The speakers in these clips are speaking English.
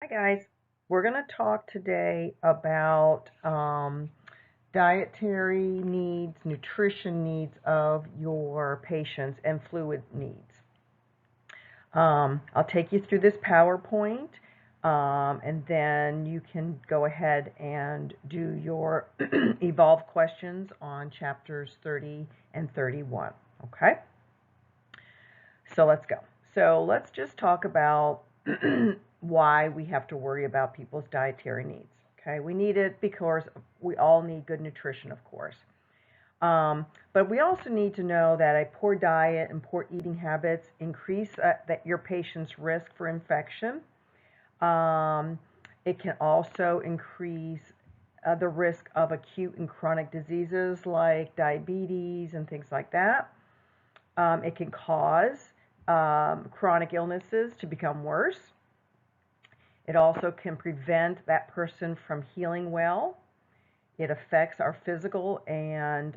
Hi guys, we're going to talk today about dietary needs, nutrition needs of your patients, and fluid needs. I'll take you through this PowerPoint, and then you can go ahead and do your evolve questions on chapters 30 and 31. Okay, so let's go. So let's just talk about why we have to worry about people's dietary needs. Okay, we need it because we all need good nutrition, of course. But we also need to know that a poor diet and poor eating habits increase that your patient's risk for infection. It can also increase the risk of acute and chronic diseases like diabetes and things like that. It can cause chronic illnesses to become worse. It also can prevent that person from healing well. It affects our physical and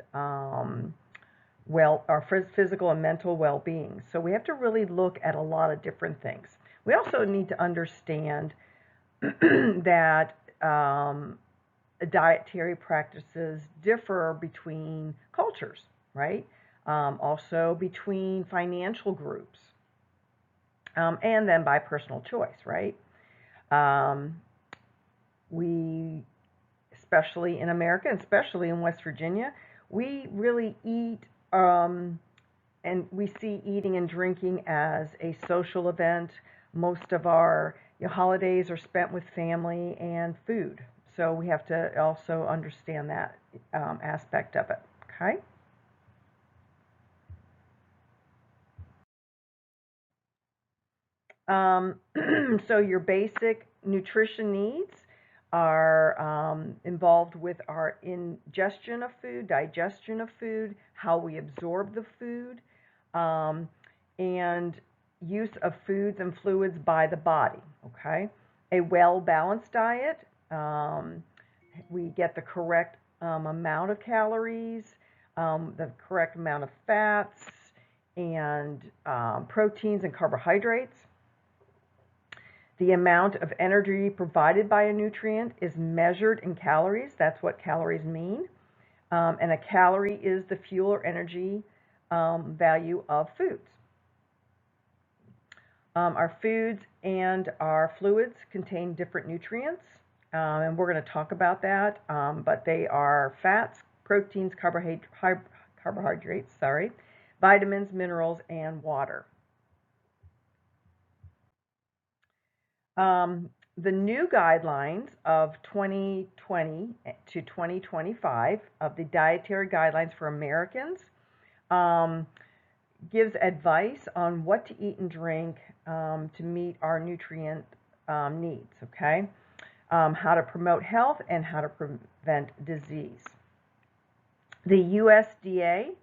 physical and mental well-being. So we have to really look at a lot of different things. We also need to understand that dietary practices differ between cultures, right? Also between financial groups, and then by personal choice, right? We, especially in America, especially in West Virginia, we really eat, and we see eating and drinking as a social event. Most of our holidays are spent with family and food. So we have to also understand that aspect of it, okay? So your basic nutrition needs are involved with our ingestion of food, digestion of food, how we absorb the food, and use of foods and fluids by the body, okay? A well-balanced diet, we get the correct amount of calories, the correct amount of fats, and proteins and carbohydrates. The amount of energy provided by a nutrient is measured in calories. That's what calories mean. And a calorie is the fuel or energy value of foods. Our foods and our fluids contain different nutrients, and we're going to talk about that, but they are fats, proteins, carbohydrates, vitamins, minerals, and water. The new guidelines of 2020 to 2025 of the dietary guidelines for Americans gives advice on what to eat and drink to meet our nutrient needs, okay? How to promote health and how to prevent disease. The USDA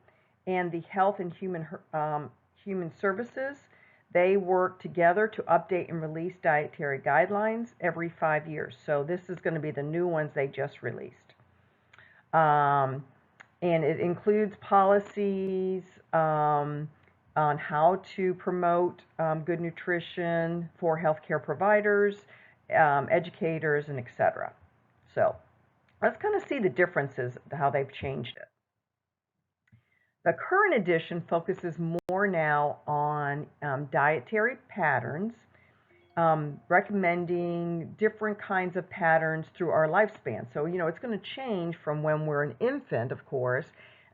and the Health and Human Services, they work together to update and release dietary guidelines every 5 years. So this is going to be the new ones they just released. And it includes policies on how to promote good nutrition for healthcare providers, educators, and etc. So let's kind of see the differences, how they've changed it. The current edition focuses more now on dietary patterns, recommending different kinds of patterns through our lifespan. So, it's going to change from when we're an infant, of course,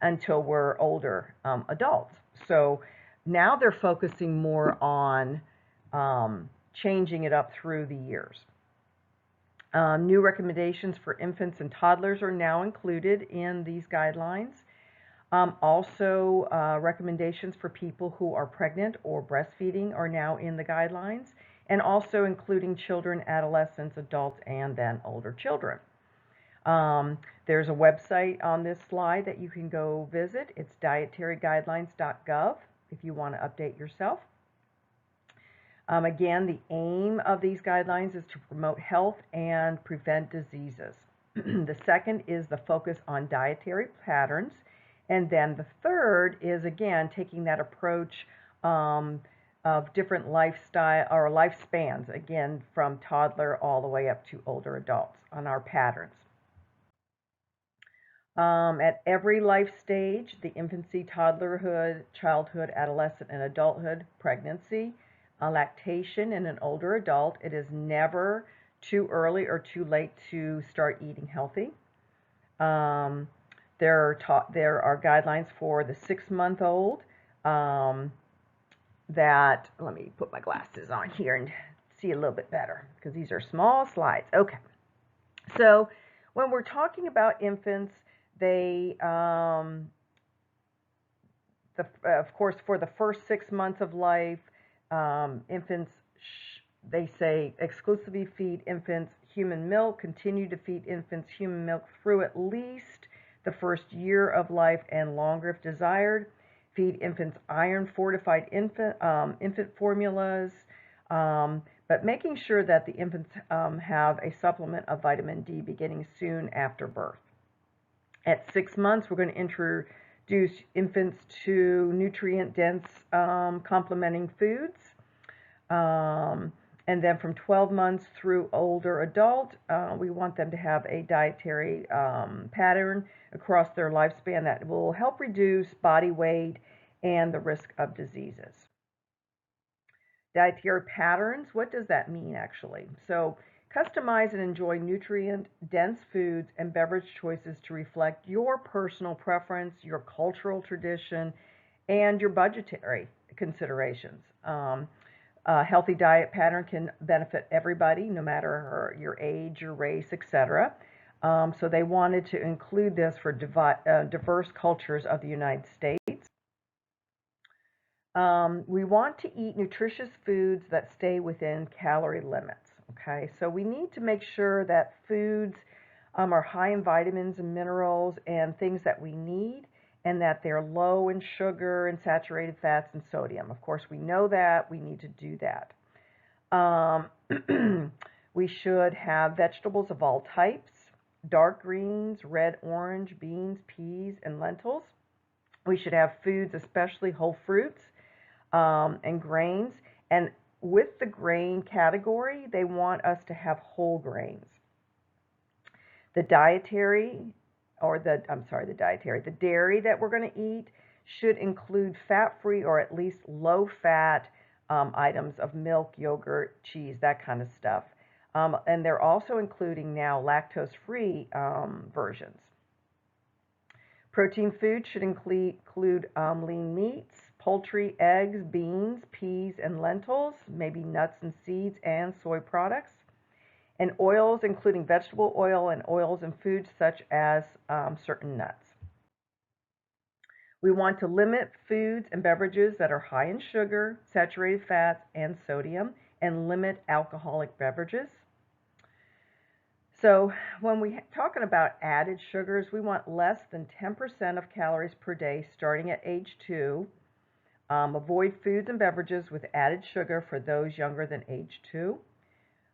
until we're older adults. So now they're focusing more on changing it up through the years. New recommendations for infants and toddlers are now included in these guidelines. Also, recommendations for people who are pregnant or breastfeeding are now in the guidelines, and also including children, adolescents, adults, and then older children. There's a website on this slide that you can go visit. It's dietaryguidelines.gov if you want to update yourself. Again, the aim of these guidelines is to promote health and prevent diseases. The second is the focus on dietary patterns. And then the third is, again, taking that approach of different lifestyle or lifespans, again, from toddler all the way up to older adults on our patterns. At every life stage, the infancy, toddlerhood, childhood, adolescent, and adulthood, pregnancy, lactation in an older adult, it is never too early or too late to start eating healthy. Um, there are guidelines for the 6-month-old that, let me put my glasses on here and see a little bit better because these are small slides. Okay, so when we're talking about infants, they, of course, for the first 6 months of life, infants, they say exclusively feed infants human milk, continue to feed infants human milk through at least the first year of life and longer if desired. Feed infants iron fortified infant formulas, but making sure that the infants have a supplement of vitamin D beginning soon after birth. At 6 months, we're going to introduce infants to nutrient-dense complementing foods. And then from 12 months through older adult, we want them to have a dietary pattern across their lifespan that will help reduce body weight and the risk of diseases. Dietary patterns, what does that mean actually? So customize and enjoy nutrient-dense foods and beverage choices to reflect your personal preference, your cultural tradition, and your budgetary considerations. A healthy diet pattern can benefit everybody, no matter your age, your race, etc. So they wanted to include this for diverse cultures of the United States. We want to eat nutritious foods that stay within calorie limits. Okay, so we need to make sure that foods are high in vitamins and minerals and things that we need, and that they're low in sugar and saturated fats and sodium. Of course, we know that. We need to do that. We should have vegetables of all types, dark greens, red, orange, beans, peas, and lentils. We should have foods, especially whole fruits and grains. And with the grain category, they want us to have whole grains. The dairy that we're going to eat should include fat-free or at least low-fat items of milk, yogurt, cheese, that kind of stuff. And they're also including now lactose-free versions. Protein food should include lean meats, poultry, eggs, beans, peas, and lentils, maybe nuts and seeds, and soy products. And oils, including vegetable oil and oils in foods such as certain nuts. We want to limit foods and beverages that are high in sugar, saturated fats, and sodium, and limit alcoholic beverages. So when we're talking about added sugars, we want less than 10% of calories per day starting at age 2. Avoid foods and beverages with added sugar for those younger than age 2.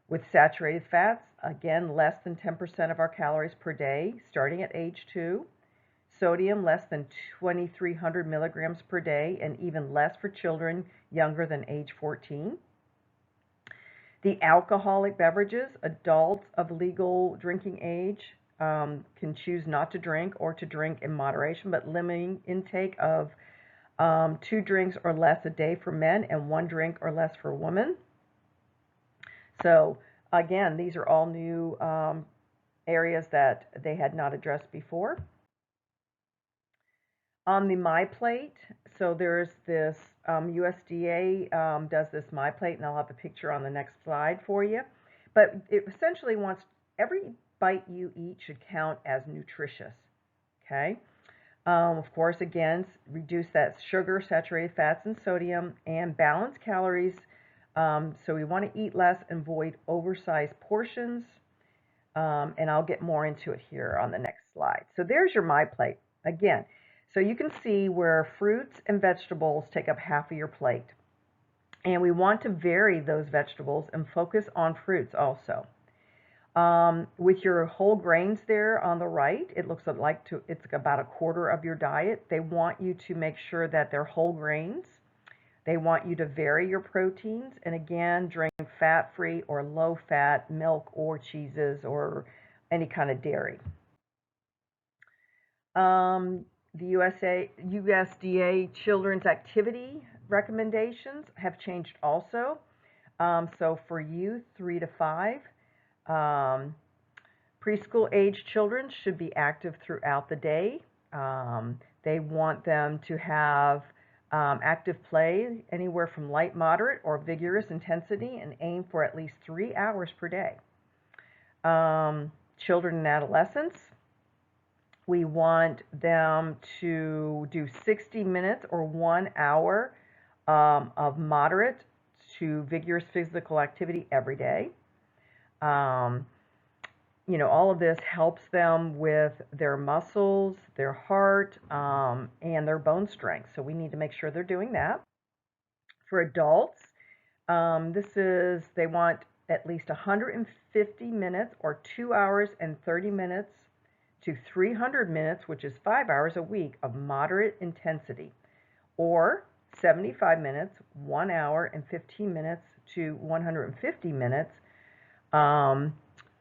With saturated fats, again, less than 10% of our calories per day, starting at age 2. Sodium, less than 2,300 milligrams per day, and even less for children younger than age 14. The alcoholic beverages, adults of legal drinking age can choose not to drink or to drink in moderation, but limiting intake of 2 drinks or less a day for men and 1 drink or less for women. So again, these are all new areas that they had not addressed before. On the MyPlate, so there's this USDA does this MyPlate, and I'll have a picture on the next slide for you. But it essentially wants every bite you eat should count as nutritious. Okay. Of course, again, reduce that sugar, saturated fats, and sodium, and balance calories. So we want to eat less and avoid oversized portions. And I'll get more into it here on the next slide. So there's your MyPlate. Again, so you can see where fruits and vegetables take up half of your plate. And we want to vary those vegetables and focus on fruits also. With your whole grains there on the right, it looks like it's about a quarter of your diet. They want you to make sure that they're whole grains. They want you to vary your proteins, and again, drink fat-free or low-fat milk or cheeses or any kind of dairy. The USDA children's activity recommendations have changed also. So for youth 3 to 5, um, preschool age children should be active throughout the day. They want them to have active play anywhere from light, moderate, or vigorous intensity and aim for at least 3 hours per day. Children and adolescents, we want them to do 60 minutes or 1 hour of moderate to vigorous physical activity every day. All of this helps them with their muscles, their heart, and their bone strength. So we need to make sure they're doing that. For adults, they want at least 150 minutes or 2 hours and 30 minutes to 300 minutes, which is 5 hours a week of moderate intensity, or 75 minutes, 1 hour and 15 minutes to 150 minutes,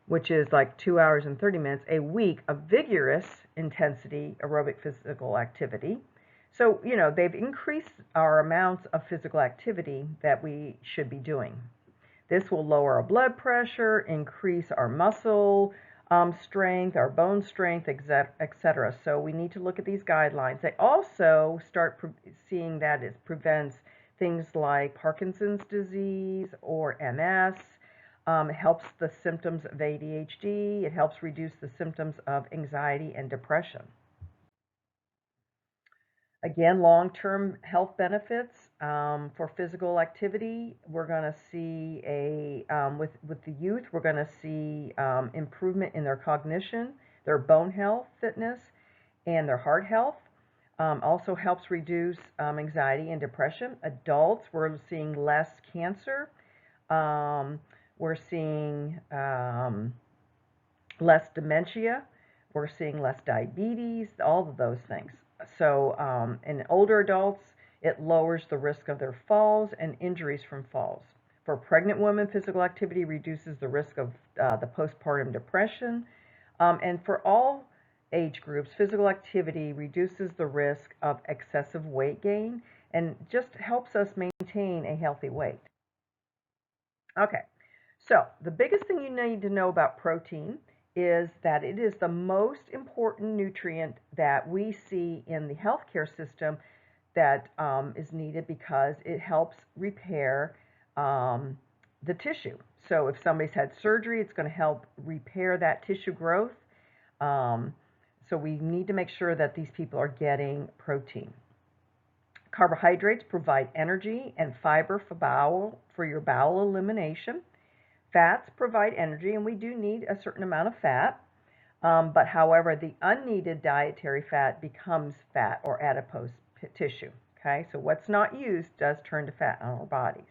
which is like 2 hours and 30 minutes a week of vigorous intensity aerobic physical activity. So, they've increased our amounts of physical activity that we should be doing. This will lower our blood pressure, increase our muscle strength, our bone strength, etc. So we need to look at these guidelines. They also start seeing that it prevents things like Parkinson's disease or MS. It helps the symptoms of ADHD. It helps reduce the symptoms of anxiety and depression. Again, long-term health benefits for physical activity. We're going to see with the youth, we're going to see improvement in their cognition, their bone health, fitness, and their heart health. Also helps reduce anxiety and depression. Adults, we're seeing less cancer. We're seeing less dementia. We're seeing less diabetes, all of those things. So in older adults, it lowers the risk of their falls and injuries from falls. For pregnant women, physical activity reduces the risk of the postpartum depression. And for all age groups, physical activity reduces the risk of excessive weight gain and just helps us maintain a healthy weight. Okay, so the biggest thing you need to know about protein is that it is the most important nutrient that we see in the healthcare system that is needed because it helps repair the tissue. So if somebody's had surgery, it's going to help repair that tissue growth. So we need to make sure that these people are getting protein. Carbohydrates provide energy and fiber for your bowel elimination. Fats provide energy, and we do need a certain amount of fat. But however, the unneeded dietary fat becomes fat or adipose tissue. Okay, so what's not used does turn to fat on our bodies.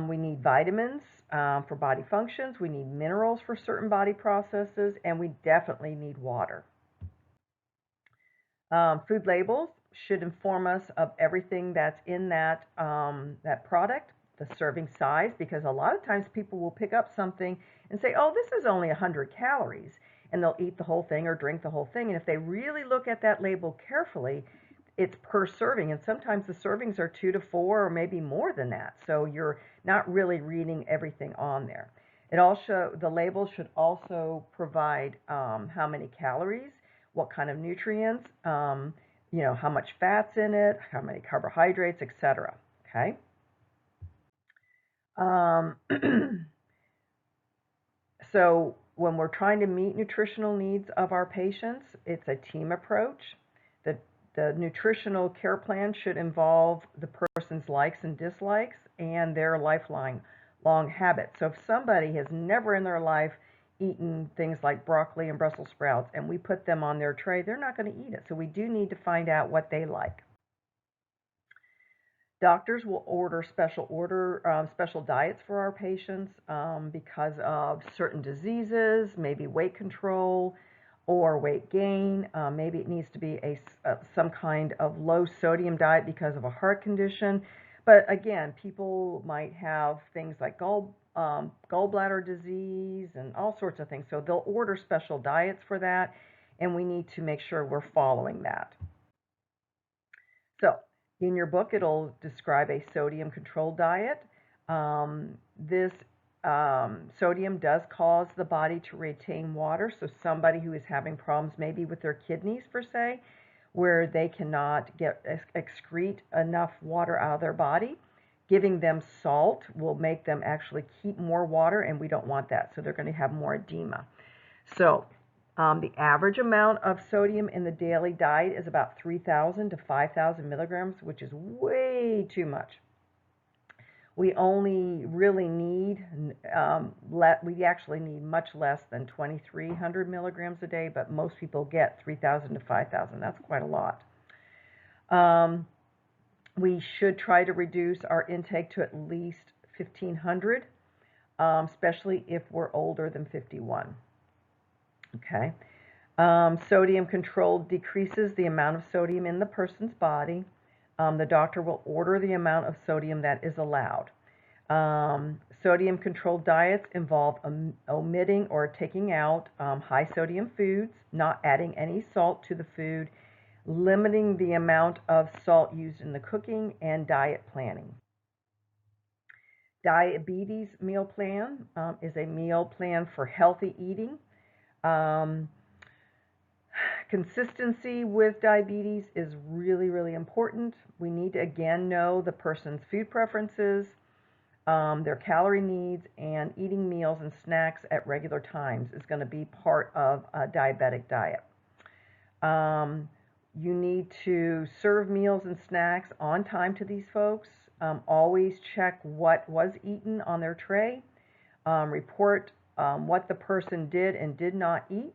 We need vitamins for body functions. We need minerals for certain body processes, and we definitely need water. Food labels should inform us of everything that's in that product, the serving size, because a lot of times people will pick up something and say, oh, this is only 100 calories, and they'll eat the whole thing or drink the whole thing. And if they really look at that label carefully, it's per serving, and sometimes the servings are 2 to 4 or maybe more than that. So you're not really reading everything on there. The label should also provide how many calories, what kind of nutrients, how much fat's in it, how many carbohydrates, etc. Okay. So when we're trying to meet nutritional needs of our patients, it's a team approach. The nutritional care plan should involve the person's likes and dislikes and their lifelong habits. So if somebody has never in their life eaten things like broccoli and Brussels sprouts and we put them on their tray, they're not going to eat it. So we do need to find out what they like. Doctors will order special diets for our patients because of certain diseases, maybe weight control, or weight gain. Maybe it needs to be some kind of low sodium diet because of a heart condition. But again, people might have things like gallbladder disease and all sorts of things. So they'll order special diets for that, and we need to make sure we're following that. So in your book, it'll describe a sodium controlled diet. This sodium does cause the body to retain water. So somebody who is having problems maybe with their kidneys, per se, where they cannot excrete enough water out of their body, giving them salt will make them actually keep more water, and we don't want that. So they're going to have more edema. So the average amount of sodium in the daily diet is about 3,000 to 5,000 milligrams, which is way too much. We only really need, we actually need much less than 2,300 milligrams a day, but most people get 3,000 to 5,000. That's quite a lot. We should try to reduce our intake to at least 1,500, especially if we're older than 51. Okay. Sodium control decreases the amount of sodium in the person's body. The doctor will order the amount of sodium that is allowed. Sodium controlled diets involve omitting or taking out high sodium foods, not adding any salt to the food, limiting the amount of salt used in the cooking, and diet planning. Diabetes meal plan is a meal plan for healthy eating. Consistency with diabetes is really, really important. We need to, again, know the person's food preferences, their calorie needs, and eating meals and snacks at regular times is going to be part of a diabetic diet. You need to serve meals and snacks on time to these folks. Always check what was eaten on their tray. Report what the person did and did not eat.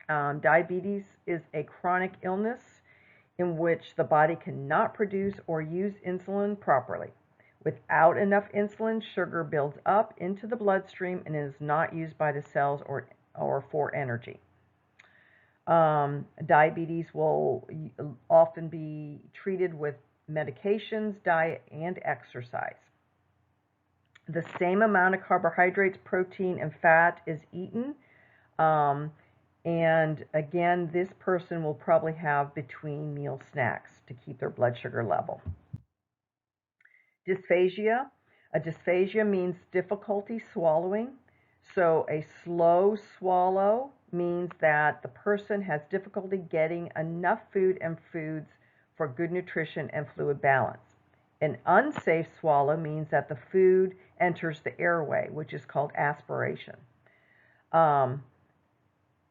Diabetes is a chronic illness in which the body cannot produce or use insulin properly. Without enough insulin, sugar builds up into the bloodstream and is not used by the cells or for energy. Diabetes will often be treated with medications, diet, and exercise. The same amount of carbohydrates, protein, and fat is eaten. And again, this person will probably have between meal snacks to keep their blood sugar level. Dysphagia. A dysphagia means difficulty swallowing. So a slow swallow means that the person has difficulty getting enough food and foods for good nutrition and fluid balance. An unsafe swallow means that the food enters the airway, which is called aspiration.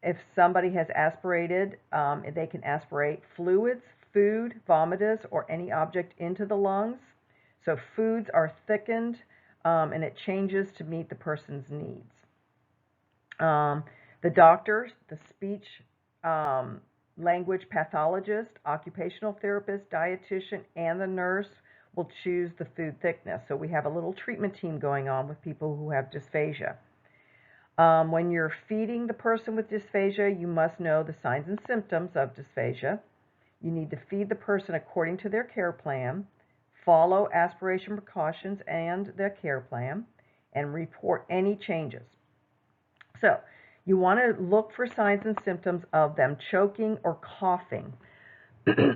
If somebody has aspirated, they can aspirate fluids, food, vomitus, or any object into the lungs. So foods are thickened, and it changes to meet the person's needs. The doctors, the speech language pathologist, occupational therapist, dietitian, and the nurse will choose the food thickness. So we have a little treatment team going on with people who have dysphagia. When you're feeding the person with dysphagia, you must know the signs and symptoms of dysphagia. You need to feed the person according to their care plan, follow aspiration precautions and their care plan, and report any changes. So you want to look for signs and symptoms of them choking or coughing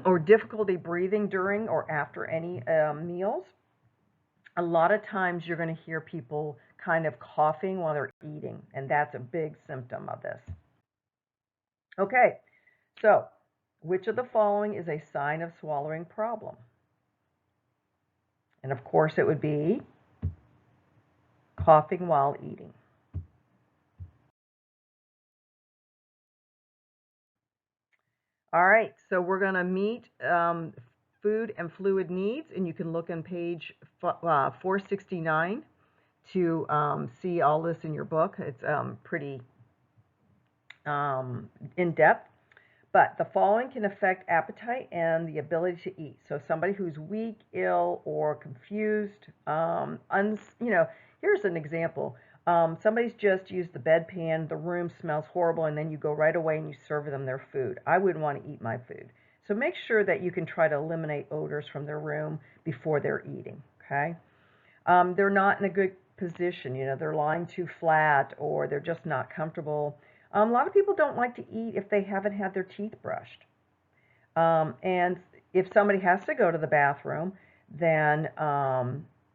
or difficulty breathing during or after any meals. A lot of times you're going to hear people kind of coughing while they're eating, and that's a big symptom of this. Okay, so which of the following is a sign of swallowing problem? And of course it would be coughing while eating. All right, so we're going to meet food and fluid needs, and you can look on page 469 to see all this in your book. It's pretty in-depth. But the following can affect appetite and the ability to eat. So somebody who's weak, ill, or confused, here's an example. Somebody's just used the bedpan, the room smells horrible, and then you go right away and you serve them their food. I wouldn't want to eat my food. So make sure that you can try to eliminate odors from their room before they're eating, okay? They're not in a good position, they're lying too flat or they're just not comfortable. A lot of people don't like to eat if they haven't had their teeth brushed. And if somebody has to go to the bathroom, then,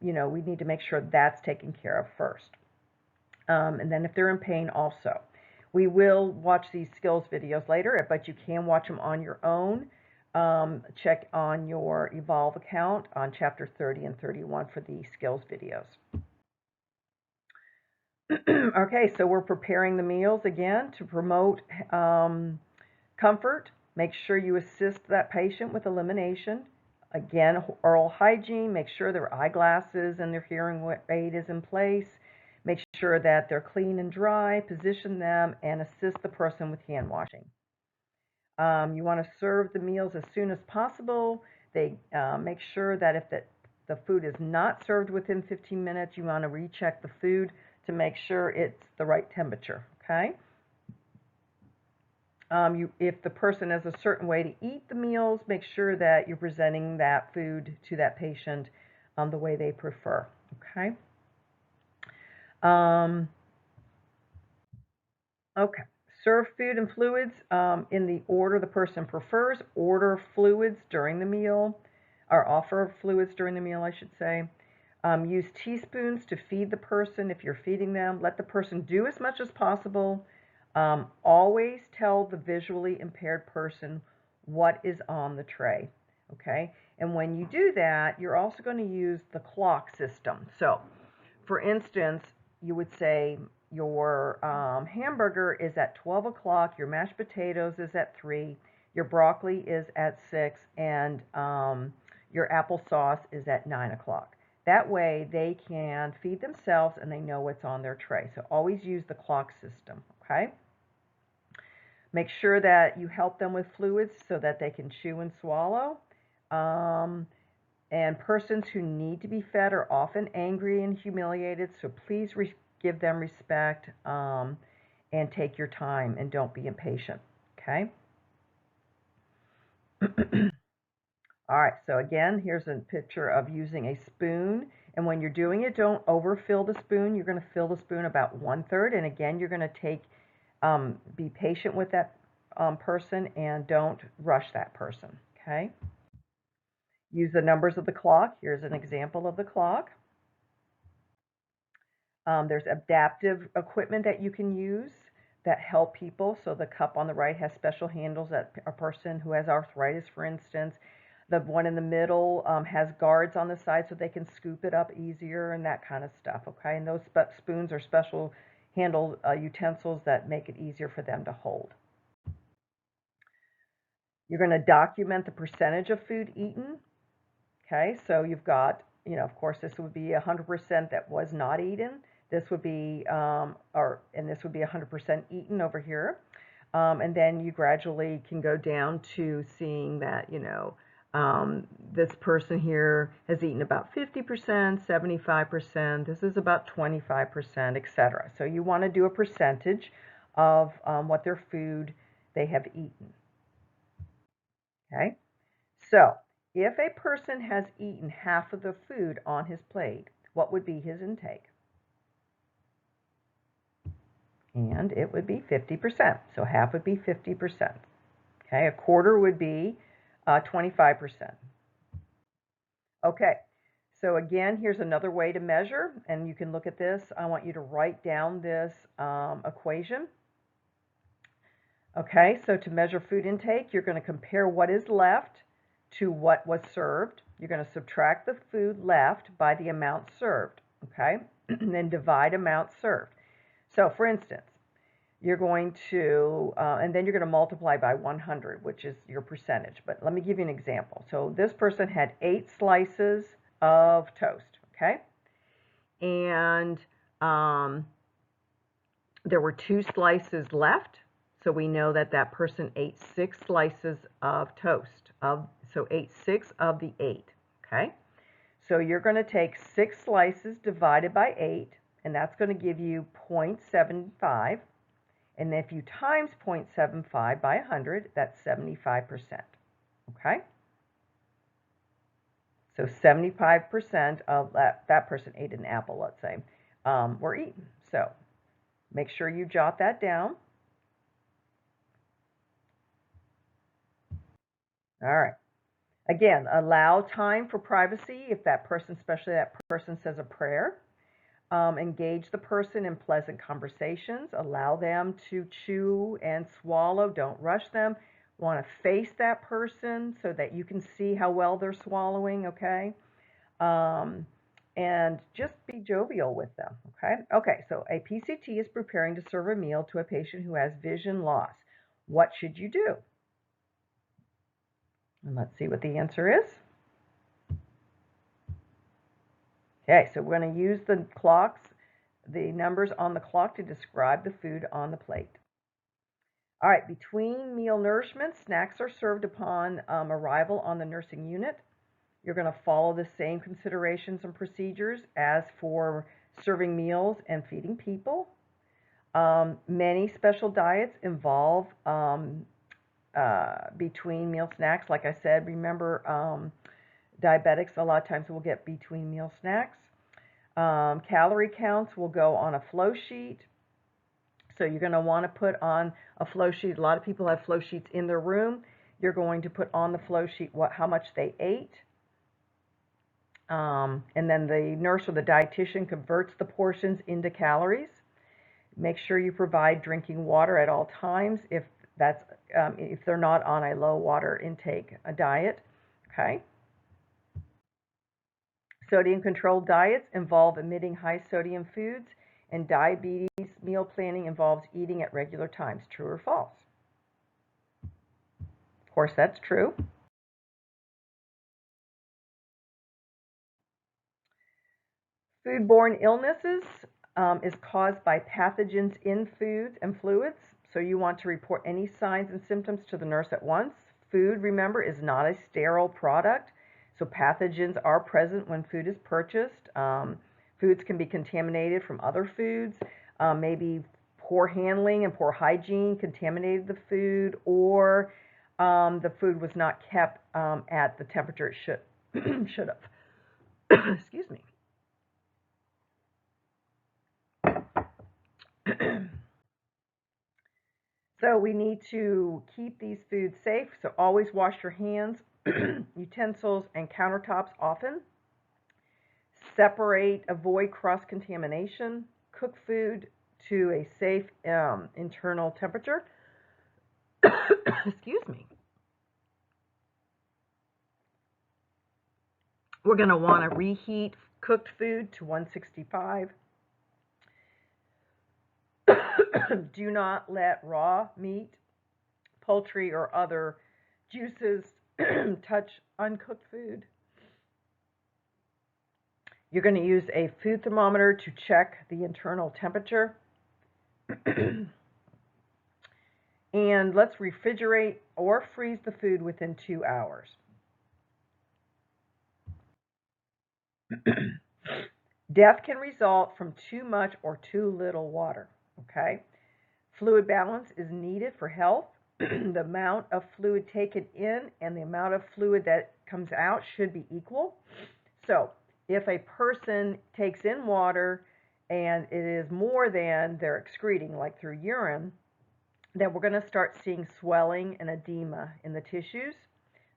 we need to make sure that's taken care of first. And then if they're in pain also. We will watch these skills videos later, but you can watch them on your own. Check on your Evolve account on chapter 30 and 31 for the skills videos. Okay, so we're preparing the meals again to promote comfort. Make sure you assist that patient with elimination. Again, oral hygiene, make sure their eyeglasses and their hearing aid is in place. Make sure that they're clean and dry, position them, and assist the person with hand washing. You want to serve the meals as soon as possible. They make sure that if the food is not served within 15 minutes, you want to recheck the food to make sure it's the right temperature, okay? If the person has a certain way to eat the meals, make sure that you're presenting that food to that patient the way they prefer, okay? Okay, serve food and fluids in the order the person prefers. Order fluids during the meal, or offer fluids during the meal, I should say. Use teaspoons to feed the person if you're feeding them. Let the person do as much as possible. Always tell the visually impaired person what is on the tray, okay? And when you do that, you're also going to use the clock system. So, for instance, you would say your hamburger is at 12 o'clock, your mashed potatoes is at 3, your broccoli is at 6, and your applesauce is at 9 o'clock. That way they can feed themselves and they know what's on their tray. So always use the clock system, okay? Make sure that you help them with fluids so that they can chew and swallow. And persons who need to be fed are often angry and humiliated, so please give them respect and take your time and don't be impatient, okay? All right, so again, here's a picture of using a spoon. And when you're doing it, don't overfill the spoon. You're going to fill the spoon about 1/3. And again, you're going to be patient with that person and don't rush that person, okay? Use the numbers of the clock. Here's an example of the clock. There's adaptive equipment that you can use that help people. So the cup on the right has special handles that a person who has arthritis, for instance. The one in the middle has guards on the side so they can scoop it up easier and that kind of stuff, okay? And those spoons are special handle utensils that make it easier for them to hold. You're going to document the percentage of food eaten, okay? So you've got, of course, this would be 100% that was not eaten. This would be, and this would be 100% eaten over here. And then you gradually can go down to seeing that, this person here has eaten about 50%, 75%, this is about 25%, etc. So you want to do a percentage of what their food they have eaten. Okay? So, if a person has eaten half of the food on his plate, what would be his intake? And it would be 50%. So half would be 50%. Okay, a quarter would be 25%. Okay, so again, here's another way to measure, and you can look at this. I want you to write down this equation. Okay, so to measure food intake, you're going to compare what is left to what was served. You're going to subtract the food left by the amount served, okay? And then divide amount served. So, for instance, you're going to, and then you're going to multiply by 100, which is your percentage. But let me give you an example. So this person had 8 slices of toast, okay? And there were 2 slices left. So we know that that person ate 6 slices of toast. So ate 6 of the 8, okay? So you're going to take 6 slices divided by 8, and that's going to give you 0.75. And if you times 0.75 by 100, that's 75%. Okay? So 75% of that person ate an apple, let's say, were eaten. So make sure you jot that down. All right. Again, allow time for privacy if that person, especially that person, says a prayer. Engage the person in pleasant conversations. Allow them to chew and swallow. Don't rush them. Want to face that person so that you can see how well they're swallowing, okay? And just be jovial with them, okay? Okay, so a PCT is preparing to serve a meal to a patient who has vision loss. What should you do? And let's see what the answer is. Okay, so we're going to use the clocks, the numbers on the clock to describe the food on the plate. All right, between meal nourishment, snacks are served upon arrival on the nursing unit. You're going to follow the same considerations and procedures as for serving meals and feeding people. Many special diets involve between meal snacks. Like I said, remember diabetics a lot of times will get between meal snacks. Calorie counts will go on a flow sheet. So you're going to want to put on a flow sheet. A lot of people have flow sheets in their room. You're going to put on the flow sheet how much they ate. And then the nurse or the dietitian converts the portions into calories. Make sure you provide drinking water at all times if they're not on a low water intake diet. Okay. Sodium-controlled diets involve omitting high-sodium foods, and diabetes meal planning involves eating at regular times. True or false? Of course, that's true. Foodborne illnesses is caused by pathogens in foods and fluids, so you want to report any signs and symptoms to the nurse at once. Food, remember, is not a sterile product, so pathogens are present when food is purchased. Foods can be contaminated from other foods. Maybe poor handling and poor hygiene contaminated the food, or the food was not kept at the temperature it should have. Excuse me. So we need to keep these foods safe. So always wash your hands, utensils, and countertops often. Separate, avoid cross-contamination. Cook food to a safe internal temperature. Excuse me. We're going to want to reheat cooked food to 165. Do not let raw meat, poultry, or other juices touch uncooked food. You're going to use a food thermometer to check the internal temperature. And let's refrigerate or freeze the food within 2 hours. Death can result from too much or too little water. Okay? Fluid balance is needed for health. The amount of fluid taken in and the amount of fluid that comes out should be equal. So if a person takes in water and it is more than they're excreting, like through urine, then we're going to start seeing swelling and edema in the tissues.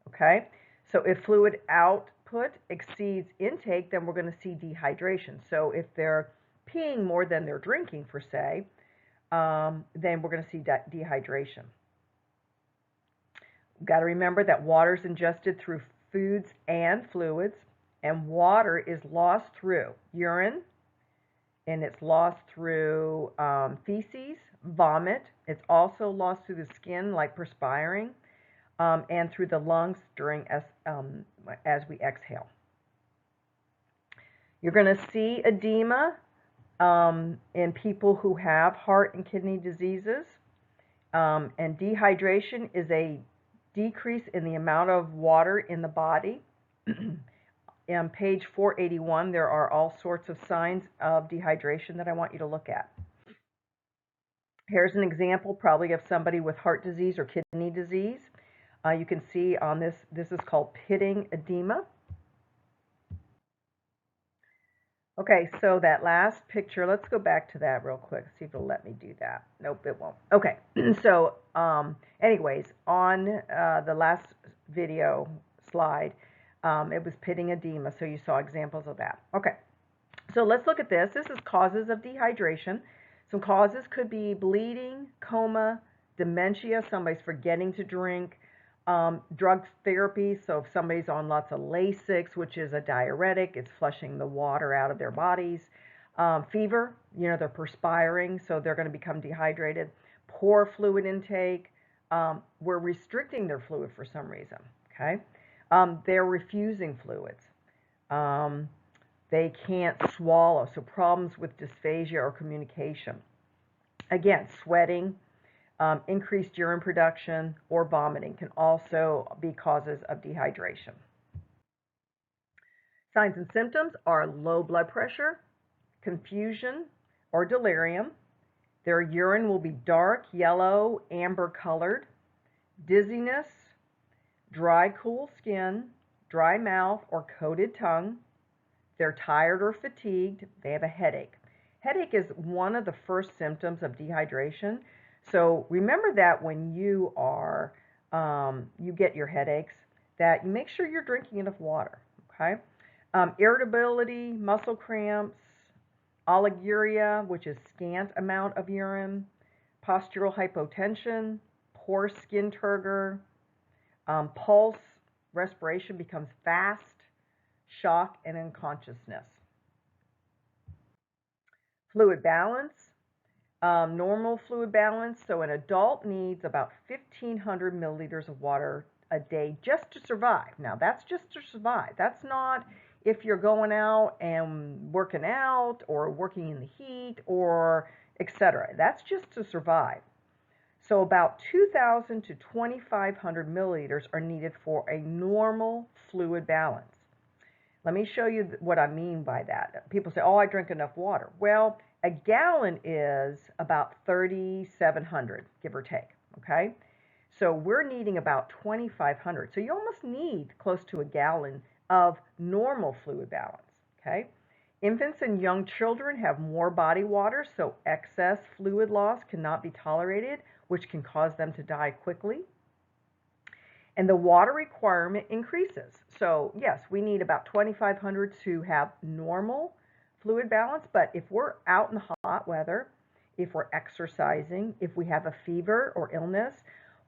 Okay? So if fluid output exceeds intake, then we're going to see dehydration. So if they're peeing more than they're drinking, for say, then we're going to see dehydration. We've got to remember that water is ingested through foods and fluids, and water is lost through urine, and it's lost through feces, vomit. It's also lost through the skin, like perspiring, and through the lungs during as we exhale. You're going to see edema in people who have heart and kidney diseases, and dehydration is a decrease in the amount of water in the body. on page 481, there are all sorts of signs of dehydration that I want you to look at. Here's an example probably of somebody with heart disease or kidney disease. You can see on this is called pitting edema. Okay, so that last picture, let's go back to that real quick, see if it'll let me do that. Nope, it won't. Okay, so anyways, on the last video slide, it was pitting edema, so you saw examples of that. Okay, so let's look at this. This is causes of dehydration. Some causes could be bleeding, coma, dementia, somebody's forgetting to drink, drug therapy, so if somebody's on lots of Lasix, which is a diuretic, it's flushing the water out of their bodies. Fever, they're perspiring, so they're going to become dehydrated. Poor fluid intake, we're restricting their fluid for some reason, okay? They're refusing fluids. They can't swallow, so problems with dysphagia or communication. Again, sweating, increased urine production, or vomiting can also be causes of dehydration. Signs and symptoms are low blood pressure, confusion, or delirium. Their urine will be dark, yellow, amber colored, dizziness, dry, cool skin, dry mouth, or coated tongue. They're tired or fatigued. They have a headache. Headache is one of the first symptoms of dehydration. So remember that when you are, you get your headaches, that you make sure you're drinking enough water, okay? Irritability, muscle cramps, oliguria, which is scant amount of urine, postural hypotension, poor skin turgor, pulse, respiration becomes fast, shock, and unconsciousness. Fluid balance, normal fluid balance. So an adult needs about 1,500 milliliters of water a day just to survive. Now, that's just to survive. That's not if you're going out and working out or working in the heat or etc. That's just to survive. So about 2,000 to 2,500 milliliters are needed for a normal fluid balance. Let me show you what I mean by that. People say, oh, I drink enough water. Well, a gallon is about 3,700, give or take, okay? So we're needing about 2,500. So you almost need close to a gallon of normal fluid balance, okay? Infants and young children have more body water, so excess fluid loss cannot be tolerated, which can cause them to die quickly. And the water requirement increases. So yes, we need about 2,500 to have normal fluid balance, but if we're out in the hot weather, if we're exercising, if we have a fever or illness,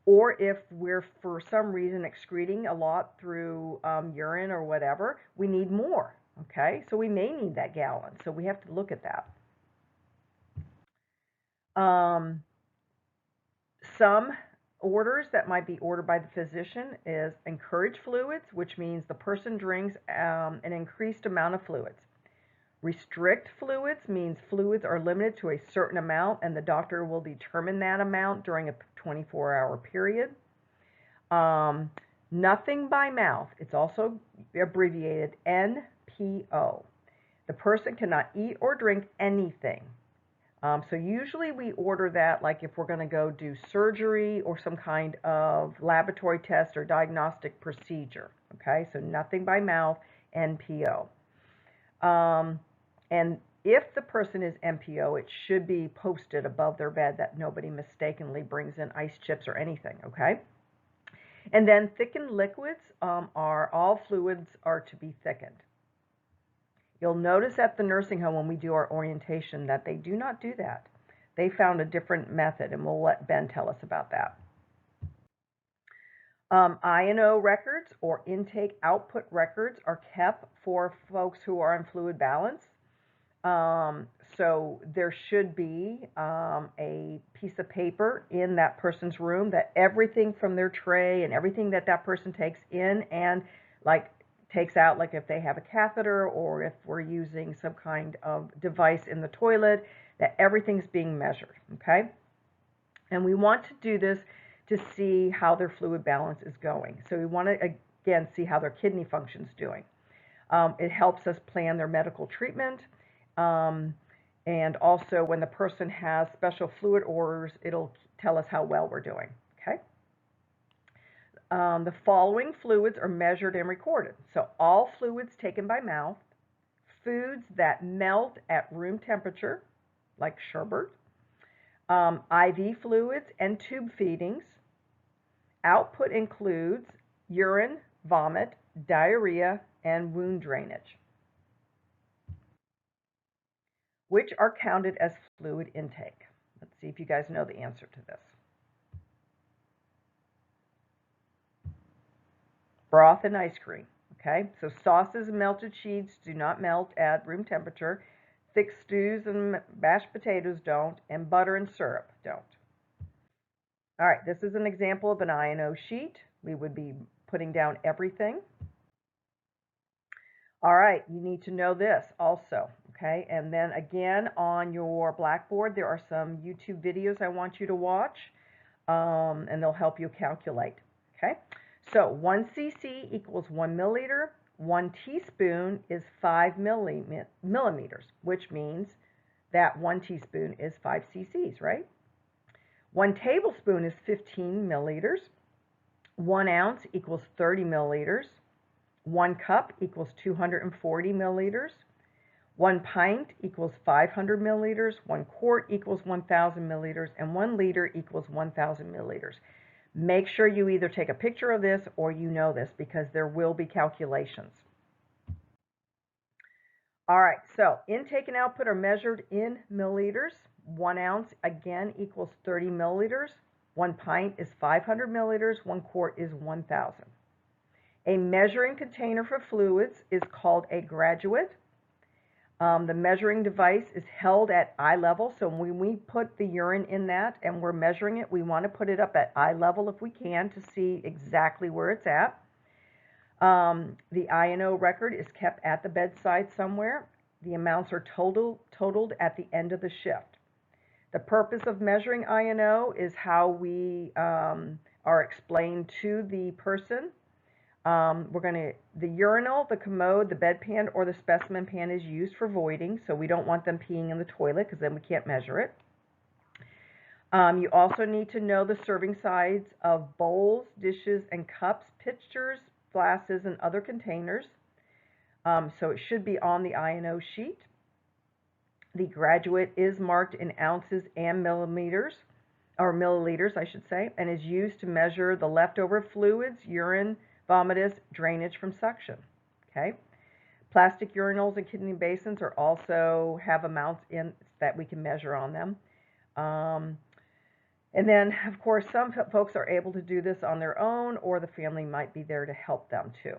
or if we're for some reason excreting a lot through urine or whatever, we need more, okay? So we may need that gallon, so we have to look at that. Some orders that might be ordered by the physician is encourage fluids, which means the person drinks an increased amount of fluids. Restrict fluids means fluids are limited to a certain amount and the doctor will determine that amount during a 24-hour period. Nothing by mouth, it's also abbreviated NPO. The person cannot eat or drink anything. So usually we order that like if we're going to go do surgery or some kind of laboratory test or diagnostic procedure. Okay, so nothing by mouth, NPO. And if the person is NPO, it should be posted above their bed that nobody mistakenly brings in ice chips or anything, okay? And then thickened liquids all fluids are to be thickened. You'll notice at the nursing home when we do our orientation that they do not do that. They found a different method, and we'll let Ben tell us about that. I&O records or intake-output records are kept for folks who are on fluid balance. So there should be a piece of paper in that person's room that everything from their tray and everything that that person takes in and takes out, like if they have a catheter or if we're using some kind of device in the toilet, that everything's being measured, okay? And we want to do this to see how their fluid balance is going. So we want to, again, see how their kidney function's doing. It helps us plan their medical treatment. And also, when the person has special fluid orders, it'll tell us how well we're doing. Okay. The following fluids are measured and recorded. So all fluids taken by mouth, foods that melt at room temperature, like sherbet, IV fluids and tube feedings. Output includes urine, vomit, diarrhea, and wound drainage, which are counted as fluid intake. Let's see if you guys know the answer to this. Broth and ice cream. Okay, so sauces and melted cheese do not melt at room temperature. Thick stews and mashed potatoes don't, and butter and syrup don't. All right, this is an example of an I&O sheet. We would be putting down everything. All right, you need to know this also, okay? And then again, on your Blackboard, there are some YouTube videos I want you to watch, and they'll help you calculate, okay? So 1 cc equals 1 milliliter. 1 teaspoon is 5 millimeters, which means that 1 teaspoon is 5 cc's, right? 1 tablespoon is 15 milliliters. 1 ounce equals 30 milliliters. 1 cup equals 240 milliliters. 1 pint equals 500 milliliters. 1 quart equals 1,000 milliliters. And 1 liter equals 1,000 milliliters. Make sure you either take a picture of this or you know this, because there will be calculations. All right, so intake and output are measured in milliliters. 1 ounce, again, equals 30 milliliters. 1 pint is 500 milliliters. 1 quart is 1,000. A measuring container for fluids is called a graduate. The measuring device is held at eye level. So when we put the urine in that and we're measuring it, we want to put it up at eye level if we can to see exactly where it's at. The I&O record is kept at the bedside somewhere. The amounts are totaled at the end of the shift. The purpose of measuring I&O is how we are explained to the person. The urinal, the commode, the bedpan, or the specimen pan is used for voiding, so we don't want them peeing in the toilet because then we can't measure it. You also need to know the serving size of bowls, dishes, and cups, pitchers, glasses, and other containers. So it should be on the I&O sheet. The graduate is marked in ounces and millimeters, or milliliters, I should say, and is used to measure the leftover fluids, urine, vomitus, drainage from suction. Okay. Plastic urinals and kidney basins are also have amounts in that we can measure on them. And then, of course, some folks are able to do this on their own, or the family might be there to help them too.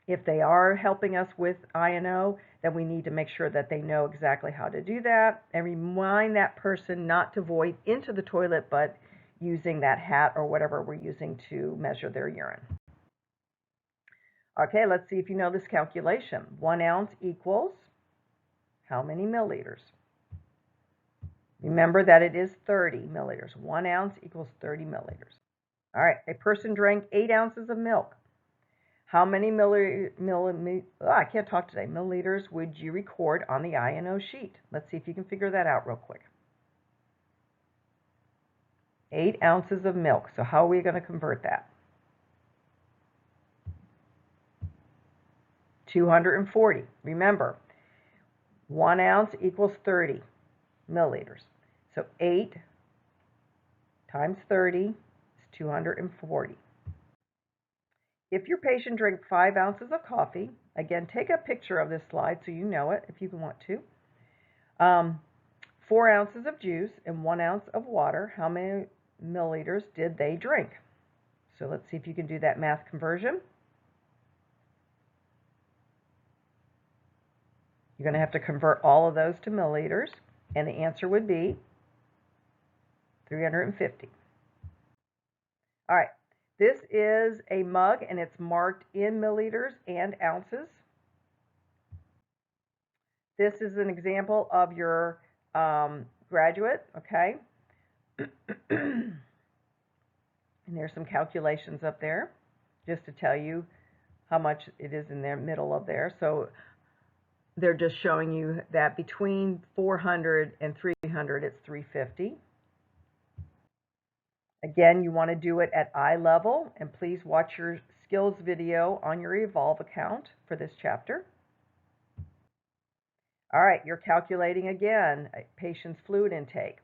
If they are helping us with I&O, then we need to make sure that they know exactly how to do that, and remind that person not to void into the toilet, but using that hat or whatever we're using to measure their urine. Okay, let's see if you know this calculation. 1 ounce equals how many milliliters? Remember that it is 30 milliliters. 1 ounce equals 30 milliliters. All right, a person drank 8 ounces of milk. How many milliliters would you record on the I&O sheet? Let's see if you can figure that out real quick. 8 ounces of milk. So how are we going to convert that? 240. Remember, 1 ounce equals 30 milliliters. So 8 times 30 is 240. If your patient drank 5 ounces of coffee, again, take a picture of this slide so you know it if you want to. 4 ounces of juice and 1 ounce of water, how many milliliters did they drink? So let's see if you can do that math conversion. You're going to have to convert all of those to milliliters, and the answer would be 350. All right, this is a mug, and it's marked in milliliters and ounces. This is an example of your graduate, okay? And there's some calculations up there just to tell you how much it is in the middle of there. So they're just showing you that between 400 and 300, it's 350. Again, you want to do it at eye level, and please watch your skills video on your Evolve account for this chapter. All right, you're calculating again a patient's fluid intake.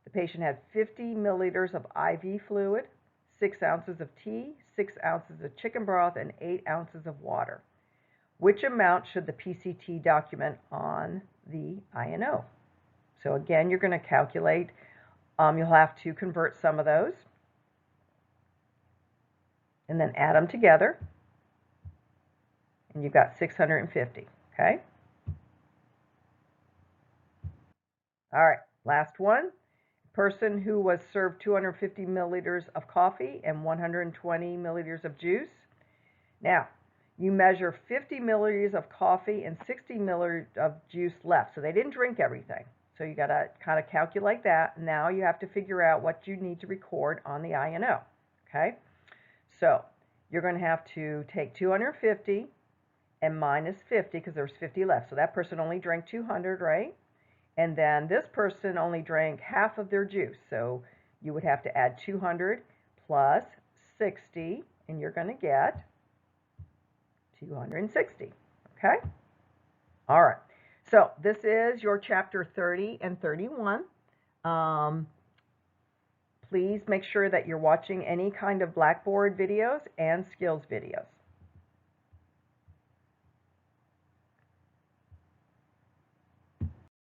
The patient had 50 milliliters of IV fluid, 6 ounces of tea, 6 ounces of chicken broth, and 8 ounces of water. Which amount should the PCT document on the INO? So again, you're going to calculate. You'll have to convert some of those and then add them together. And you've got 650, okay? All right, last one. Person who was served 250 milliliters of coffee and 120 milliliters of juice. Now, you measure 50 milliliters of coffee and 60 milliliters of juice left. So they didn't drink everything. So you got to kind of calculate that. Now you have to figure out what you need to record on the INO. Okay? So you're going to have to take 250 and minus 50 because there's 50 left. So that person only drank 200, right? And then this person only drank half of their juice. So you would have to add 200 plus 60, and you're going to get 260. Okay? All right. So this is your chapter 30 and 31. Please make sure that you're watching any kind of Blackboard videos and skills videos.